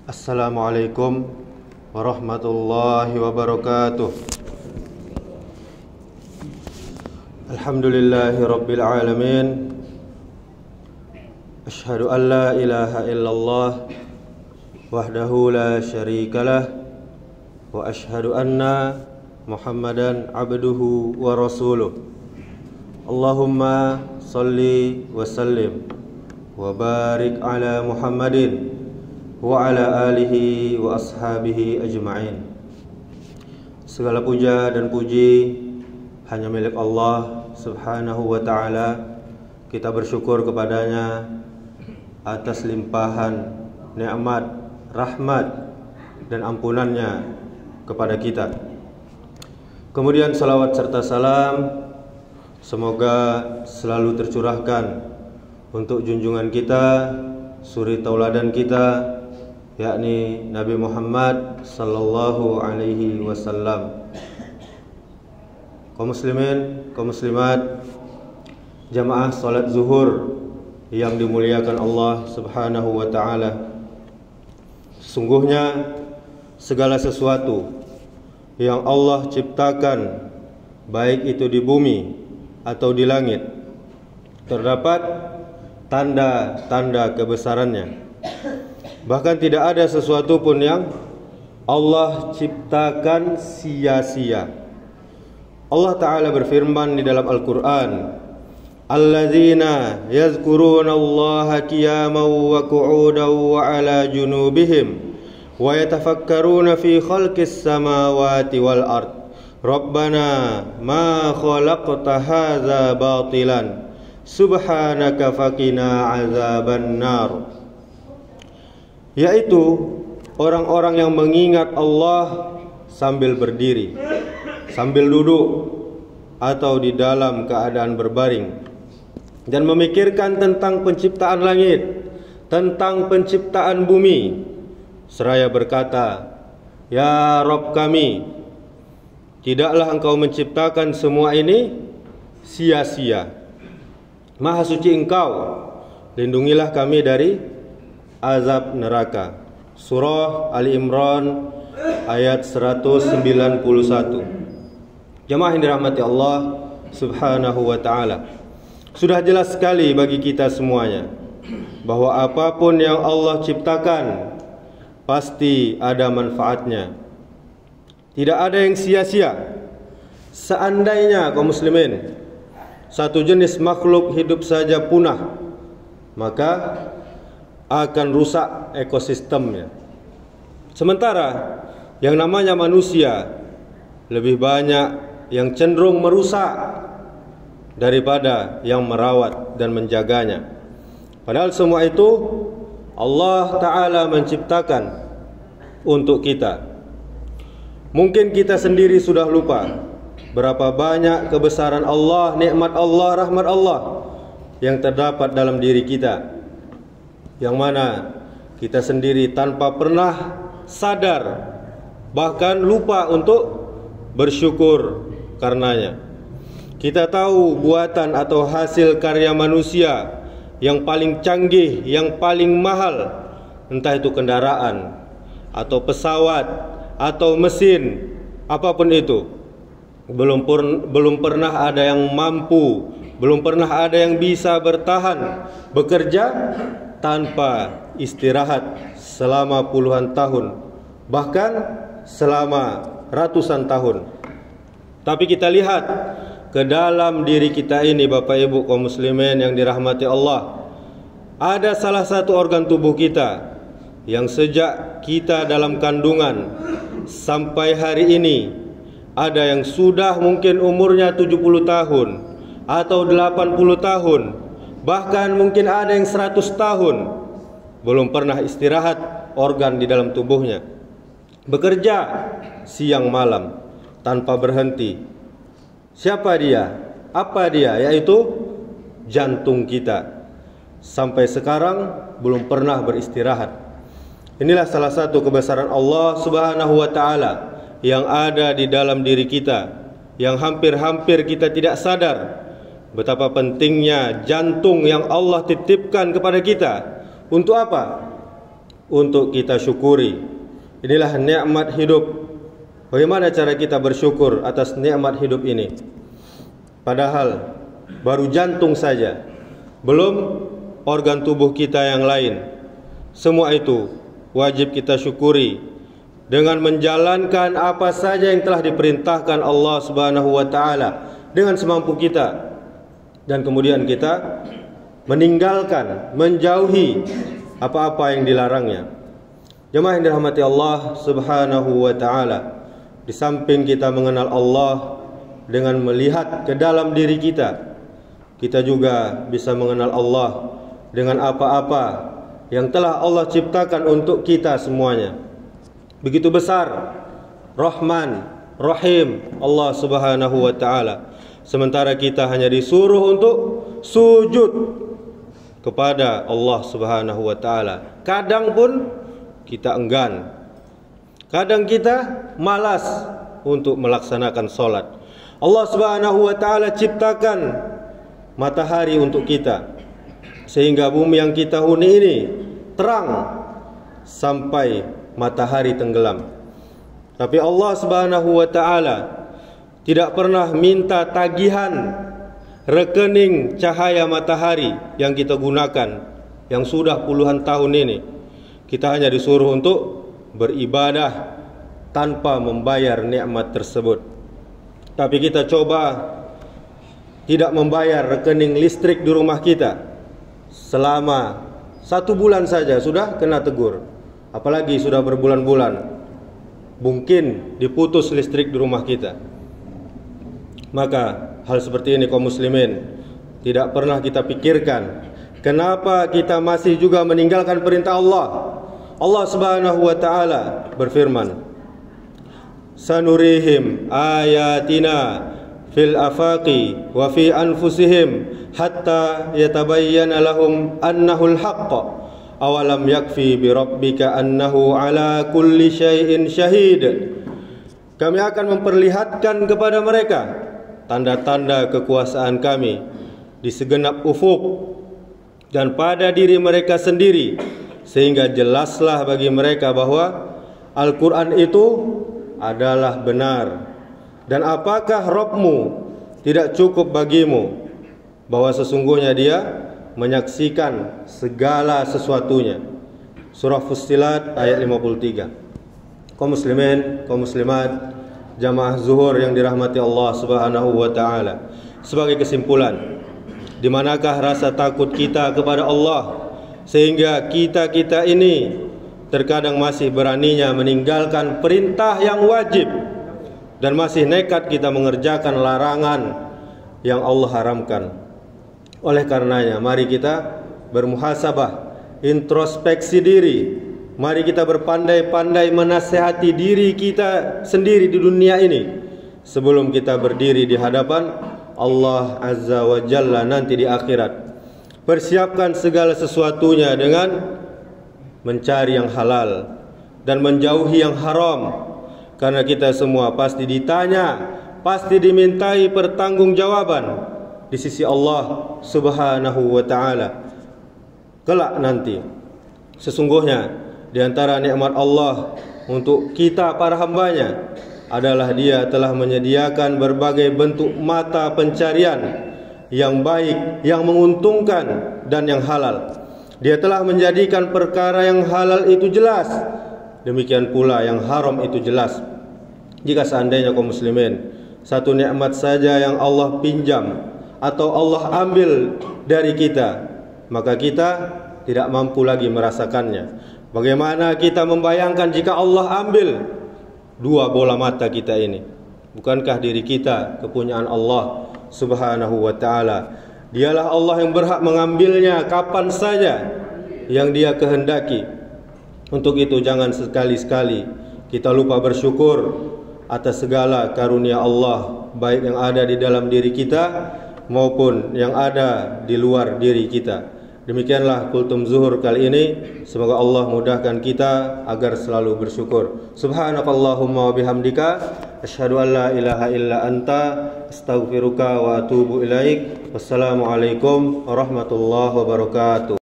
Assalamualaikum warahmatullahi wabarakatuh. Alhamdulillahi rabbil alamin. Asyhadu an la ilaha illallah wahdahu la syarikalah wa asyhadu anna Muhammadan abduhu wa rasuluh. Allahumma salli wa sallim wa barik ala Muhammadin wa ala alihi wa ashabihi ajma'in. Segala puja dan puji hanya milik Allah subhanahu wa ta'ala. Kita bersyukur kepadanya atas limpahan nikmat, rahmat dan ampunannya kepada kita. Kemudian salawat serta salam semoga selalu tercurahkan untuk junjungan kita, suri tauladan kita, yakni Nabi Muhammad sallallahu alaihi wasallam. Kaum muslimin, kaum muslimat, jamaah salat zuhur yang dimuliakan Allah subhanahu wa ta'ala. Sesungguhnya segala sesuatu yang Allah ciptakan, baik itu di bumi atau di langit, terdapat tanda-tanda kebesarannya. Bahkan tidak ada sesuatu pun yang Allah ciptakan sia-sia. Allah Ta'ala berfirman di dalam Al-Quran, alladzina yazkuruna Allaha qiyaman wa qu'udan wa ala junubihim wa yatafakkaruna fi khalqis samawati wal ard rabbana ma khalaqta hadza batilan subhanaka faqina azaban nar. Yaitu orang-orang yang mengingat Allah sambil berdiri, sambil duduk, atau di dalam keadaan berbaring, dan memikirkan tentang penciptaan langit, tentang penciptaan bumi, seraya berkata, ya Rabb kami, tidaklah engkau menciptakan semua ini sia-sia. Maha suci engkau, lindungilah kami dari azab neraka. Surah Ali Imran ayat 191. Jemaah yang dirahmati Allah subhanahu wa ta'ala, sudah jelas sekali bagi kita semuanya bahwa apapun yang Allah ciptakan pasti ada manfaatnya. Tidak ada yang sia-sia. Seandainya kaum muslimin satu jenis makhluk hidup saja punah, maka akan rusak ekosistemnya. Sementara yang namanya manusia lebih banyak yang cenderung merusak daripada yang merawat dan menjaganya. Padahal semua itu Allah Ta'ala menciptakan untuk kita. Mungkin kita sendiri sudah lupa berapa banyak kebesaran Allah, nikmat Allah, rahmat Allah yang terdapat dalam diri kita, yang mana kita sendiri tanpa pernah sadar, bahkan lupa untuk bersyukur karenanya. Kita tahu buatan atau hasil karya manusia yang paling canggih, yang paling mahal, entah itu kendaraan atau pesawat atau mesin, apapun itu, belum pernah ada yang mampu, belum pernah ada yang bisa bertahan bekerja tanpa istirahat selama puluhan tahun, bahkan selama ratusan tahun. Tapi kita lihat ke dalam diri kita ini, Bapak Ibu kaum muslimin yang dirahmati Allah, ada salah satu organ tubuh kita yang sejak kita dalam kandungan sampai hari ini, ada yang sudah mungkin umurnya 70 tahun atau 80 tahun, bahkan mungkin ada yang 100 tahun, belum pernah istirahat organ di dalam tubuhnya, bekerja siang malam tanpa berhenti. Siapa dia? Apa dia? Yaitu jantung kita. Sampai sekarang belum pernah beristirahat. Inilah salah satu kebesaran Allah subhanahu wa ta'ala yang ada di dalam diri kita, yang hampir-hampir kita tidak sadar betapa pentingnya jantung yang Allah titipkan kepada kita. Untuk apa? untuk kita syukuri. Inilah nikmat hidup. Bagaimana cara kita bersyukur atas nikmat hidup ini? Padahal baru jantung saja, belum organ tubuh kita yang lain. Semua itu wajib kita syukuri dengan menjalankan apa saja yang telah diperintahkan Allah Subhanahu wa taala dengan semampu kita, dan kemudian kita meninggalkan, menjauhi apa-apa yang dilarangnya. Jemaah yang dirahmati Allah Subhanahu wa taala, di samping kita mengenal Allah dengan melihat ke dalam diri kita, kita juga bisa mengenal Allah dengan apa-apa yang telah Allah ciptakan untuk kita semuanya. Begitu besar Rahman, Rahim Allah Subhanahu wa taala. Sementara kita hanya disuruh untuk sujud kepada Allah Subhanahu wa taala. Kadang pun kita enggan. Kadang kita malas untuk melaksanakan salat. Allah Subhanahu wa taala ciptakan matahari untuk kita, sehingga bumi yang kita huni ini terang sampai matahari tenggelam. Tapi Allah Subhanahu wa taala tidak pernah minta tagihan rekening cahaya matahari yang kita gunakan yang sudah puluhan tahun ini. Kita hanya disuruh untuk beribadah tanpa membayar nikmat tersebut. Tapi kita coba tidak membayar rekening listrik di rumah kita selama 1 bulan saja sudah kena tegur. Apalagi sudah berbulan-bulan, mungkin diputus listrik di rumah kita. Maka hal seperti ini kaum muslimin tidak pernah kita pikirkan. Kenapa kita masih juga meninggalkan perintah Allah? Allah Subhanahu wa taala berfirman, "Sanurihim ayatina fil afaqi wa fi anfusihim hatta yatabayyana lahum annahul haqq. Awalam yakfi bi rabbika annahu ala kulli syai'in syahid." Kami akan memperlihatkan kepada mereka tanda-tanda kekuasaan kami di segenap ufuk dan pada diri mereka sendiri, sehingga jelaslah bagi mereka bahwa Al-Quran itu adalah benar. Dan apakah Rabbmu tidak cukup bagimu bahwa sesungguhnya Dia menyaksikan segala sesuatunya. Surah Fussilat ayat 53. Kaum muslimin, kaum muslimat, jamaah zuhur yang dirahmati Allah Subhanahu wa taala. Sebagai kesimpulan, di manakah rasa takut kita kepada Allah sehingga kita ini terkadang masih beraninya meninggalkan perintah yang wajib dan masih nekat kita mengerjakan larangan yang Allah haramkan. Oleh karenanya, mari kita bermuhasabah, introspeksi diri. Mari kita berpandai-pandai menasihati diri kita sendiri di dunia ini sebelum kita berdiri di hadapan Allah Azza wa Jalla nanti di akhirat. Persiapkan segala sesuatunya dengan mencari yang halal dan menjauhi yang haram, karena kita semua pasti ditanya, pasti dimintai pertanggungjawaban di sisi Allah Subhanahu wa taala kelak nanti. Sesungguhnya di antara nikmat Allah untuk kita para hambanya adalah Dia telah menyediakan berbagai bentuk mata pencarian yang baik, yang menguntungkan dan yang halal. Dia telah menjadikan perkara yang halal itu jelas, demikian pula yang haram itu jelas. Jika seandainya kaum muslimin satu nikmat saja yang Allah pinjam atau Allah ambil dari kita, maka kita tidak mampu lagi merasakannya. Bagaimana kita membayangkan jika Allah ambil 2 bola mata kita ini? Bukankah diri kita kepunyaan Allah Subhanahu wa ta'ala? Dialah Allah yang berhak mengambilnya kapan saja yang Dia kehendaki. Untuk itu jangan sekali-sekali kita lupa bersyukur atas segala karunia Allah, baik yang ada di dalam diri kita maupun yang ada di luar diri kita. Demikianlah kultum zuhur kali ini. Semoga Allah mudahkan kita agar selalu bersyukur. Subhanakallahumma wa bihamdika asyhadu an la ilaha illa anta astaghfiruka wa atubu ilaik. Wassalamualaikum warahmatullahi wabarakatuh.